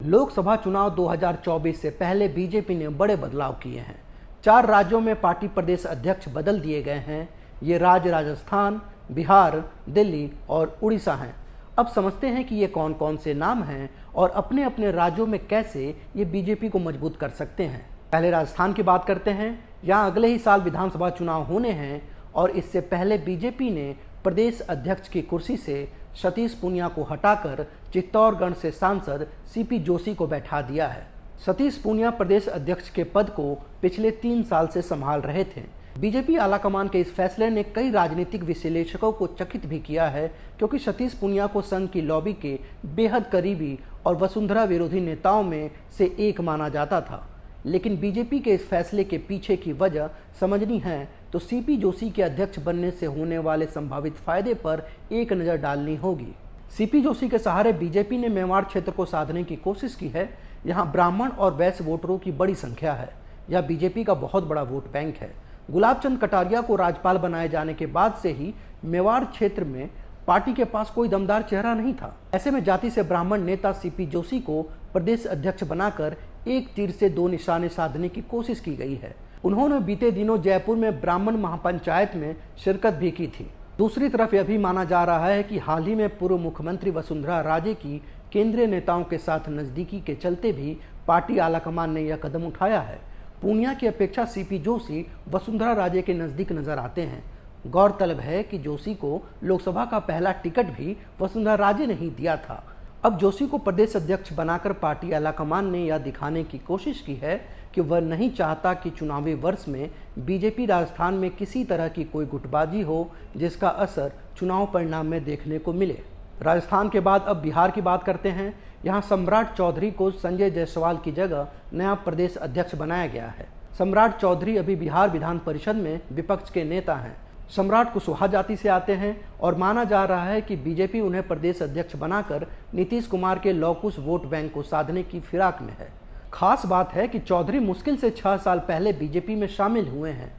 लोकसभा चुनाव 2024 से पहले बीजेपी ने बड़े बदलाव किए हैं। 4 राज्यों में पार्टी प्रदेश अध्यक्ष बदल दिए गए हैं। ये राज्य राजस्थान, बिहार, दिल्ली और उड़ीसा हैं। अब समझते हैं कि ये कौन कौन से नाम हैं और अपने अपने राज्यों में कैसे ये बीजेपी को मजबूत कर सकते हैं। पहले राजस्थान की बात करते हैं। यहाँ अगले ही साल विधानसभा चुनाव होने हैं और इससे पहले बीजेपी ने प्रदेश अध्यक्ष की कुर्सी से सतीश पूनिया को हटाकर चित्तौड़गढ़ से सांसद सीपी जोशी को बैठा दिया है। सतीश पूनिया प्रदेश अध्यक्ष के पद को पिछले 3 साल से संभाल रहे थे। बीजेपी आलाकमान के इस फैसले ने कई राजनीतिक विश्लेषकों को चकित भी किया है, क्योंकि सतीश पूनिया को संघ की लॉबी के बेहद करीबी और वसुंधरा विरोधी नेताओं में से एक माना जाता था। लेकिन बीजेपी के इस फैसले के पीछे की वजह समझनी है तो सीपी जोशी के अध्यक्ष बनने से होने वाले संभावित फायदे पर एक नज़र डालनी होगी। सीपी जोशी के सहारे बीजेपी ने मेवाड़ क्षेत्र को साधने की कोशिश की है। यहाँ ब्राह्मण और वैश्य वोटरों की बड़ी संख्या है। यह बीजेपी का बहुत बड़ा वोट बैंक है। गुलाब चंद कटारिया को राज्यपाल बनाए जाने के बाद से ही मेवाड़ क्षेत्र में पार्टी के पास कोई दमदार चेहरा नहीं था। ऐसे में जाति से ब्राह्मण नेता सीपी जोशी को प्रदेश अध्यक्ष बनाकर एक तीर से 2 निशाने साधने की कोशिश की गई है। उन्होंने बीते दिनों जयपुर में ब्राह्मण महापंचायत में शिरकत भी की थी। दूसरी तरफ यह भी माना जा रहा है कि हाल ही में पूर्व मुख्यमंत्री वसुंधरा राजे की केंद्रीय नेताओं के साथ नजदीकी के चलते भी पार्टी आलाकमान ने यह कदम उठाया है। पूनिया की अपेक्षा सीपी जोशी वसुंधरा राजे के नजदीक नजर आते हैं। गौरतलब है कि जोशी को लोकसभा का पहला टिकट भी वसुंधरा राजे ने ही दिया था। अब जोशी को प्रदेश अध्यक्ष बनाकर पार्टी आलाकमान ने यह दिखाने की कोशिश की है कि वह नहीं चाहता कि चुनावी वर्ष में बीजेपी राजस्थान में किसी तरह की कोई गुटबाजी हो, जिसका असर चुनाव परिणाम में देखने को मिले। राजस्थान के बाद अब बिहार की बात करते हैं। यहाँ सम्राट चौधरी को संजय जायसवाल की जगह नया प्रदेश अध्यक्ष बनाया गया है। सम्राट चौधरी अभी बिहार विधान परिषद में विपक्ष के नेता हैं। सम्राट कुशवाहा जाति से आते हैं और माना जा रहा है कि बीजेपी उन्हें प्रदेश अध्यक्ष बनाकर नीतीश कुमार के लॉकुश वोट बैंक को साधने की फिराक में है। खास बात है कि चौधरी मुश्किल से 6 साल पहले बीजेपी में शामिल हुए हैं।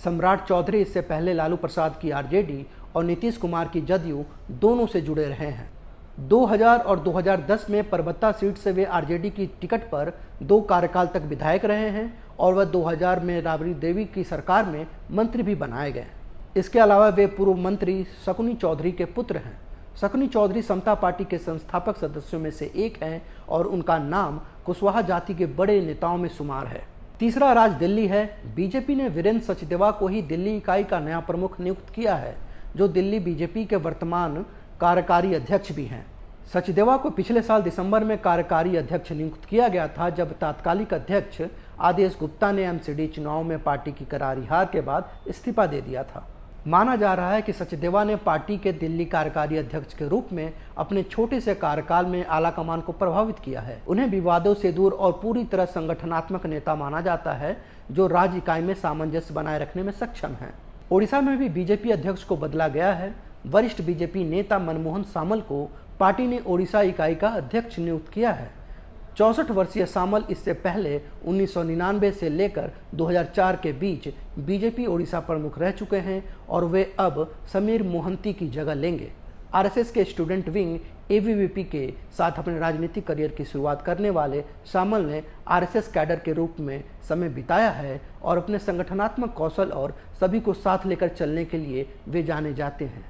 सम्राट चौधरी इससे पहले लालू प्रसाद की आरजेडी और नीतीश कुमार की जदयू दोनों से जुड़े रहे हैं। 2000 और 2010 में परबत्ता सीट से वे आरजेडी की टिकट पर 2 कार्यकाल तक विधायक रहे हैं और वह 2000 में राबड़ी देवी की सरकार में मंत्री भी बनाए गए। इसके अलावा वे पूर्व मंत्री शकुनी चौधरी के पुत्र हैं। शकुनी चौधरी समता पार्टी के संस्थापक सदस्यों में से एक हैं और उनका नाम कुशवाहा जाति के बड़े नेताओं में शुमार है। तीसरा राज्य दिल्ली है। बीजेपी ने वीरेंद्र सचदेवा को ही दिल्ली इकाई का नया प्रमुख नियुक्त किया है, जो दिल्ली बीजेपी के वर्तमान कार्यकारी अध्यक्ष भी हैं। सचदेवा को पिछले साल दिसंबर में कार्यकारी अध्यक्ष नियुक्त किया गया था, जब तात्कालिक अध्यक्ष आदेश गुप्ता ने एमसीडी चुनाव में पार्टी की करारी हार के बाद इस्तीफा दे दिया था। माना जा रहा है कि सचदेवा ने पार्टी के दिल्ली कार्यकारी अध्यक्ष के रूप में अपने छोटे से कार्यकाल में आलाकमान को प्रभावित किया है। उन्हें विवादों से दूर और पूरी तरह संगठनात्मक नेता माना जाता है, जो राज्य इकाई में सामंजस्य बनाए रखने में सक्षम है। ओडिशा में भी बीजेपी अध्यक्ष को बदला गया है। वरिष्ठ बीजेपी नेता मनमोहन सामल को पार्टी ने ओडिशा इकाई का अध्यक्ष नियुक्त किया है। 64 वर्षीय सामल इससे पहले 1999 से लेकर 2004 के बीच बीजेपी ओडिशा प्रमुख रह चुके हैं और वे अब समीर मोहंती की जगह लेंगे। आरएसएस के स्टूडेंट विंग एबीवीपी के साथ अपने राजनीतिक करियर की शुरुआत करने वाले सामल ने आरएसएस कैडर के रूप में समय बिताया है और अपने संगठनात्मक कौशल और सभी को साथ लेकर चलने के लिए वे जाने जाते हैं।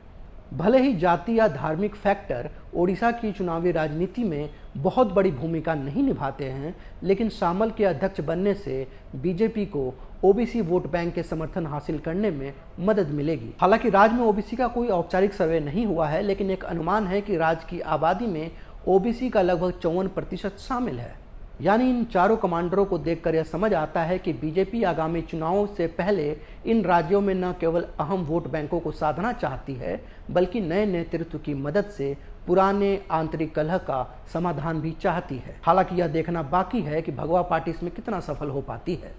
भले ही जाति या धार्मिक फैक्टर ओडिशा की चुनावी राजनीति में बहुत बड़ी भूमिका नहीं निभाते हैं, लेकिन सामल के अध्यक्ष बनने से बीजेपी को ओबीसी वोट बैंक के समर्थन हासिल करने में मदद मिलेगी। हालांकि राज्य में ओबीसी का कोई औपचारिक सर्वे नहीं हुआ है, लेकिन एक अनुमान है कि राज्य की आबादी में ओबीसी का लगभग 54% शामिल है। यानी इन चारों कमांडरों को देखकर यह समझ आता है कि बीजेपी आगामी चुनावों से पहले इन राज्यों में न केवल अहम वोट बैंकों को साधना चाहती है, बल्कि नए नेतृत्व की मदद से पुराने आंतरिक कलह का समाधान भी चाहती है। हालांकि यह देखना बाकी है कि भगवा पार्टी इसमें कितना सफल हो पाती है।